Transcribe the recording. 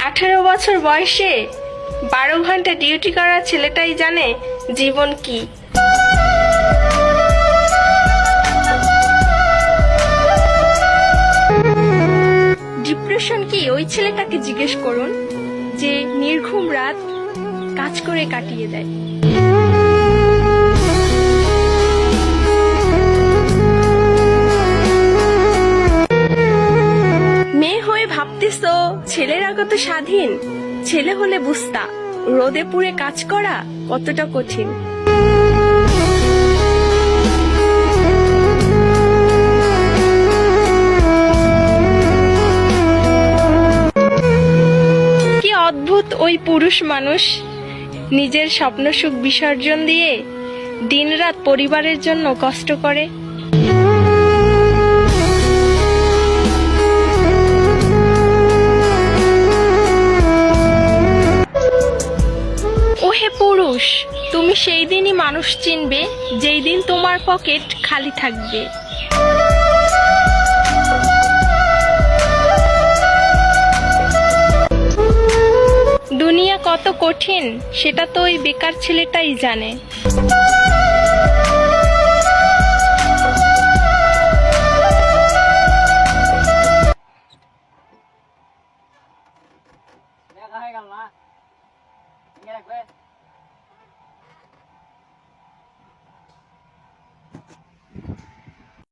18 বছর বয়সে 12 ঘন্টা ডিউটি করা ছেলেটাই জানে জীবন কি। ডিপ্রেশন কি ওই ছেলেটাকে জিজ্ঞেস করুন যে নির্ঘুম রাত কাজ করে কাটিয়ে দেয়। মেয়ে হয়ে ভাবতেছো ছেলেরা কত স্বাধীন, ছেলে হলে বুঝতা রোদে পুড়ে কাজ করা কতটা কঠিন। কি অদ্ভুত ওই পুরুষ মানুষ, নিজের স্বপ্ন সুখ বিসর্জন দিয়ে দিনরাত পরিবারের জন্য কষ্ট করে। ওহে পুরুষ, তুমি সেই দিনই মানুষ চিনবে যেই দিন তোমার পকেট খালি থাকবে। দুনিয়া কত কঠিন সেটা তো ওই বেকার ছেলেটাই জানে। Nghe hay gần mà. Nghe được về.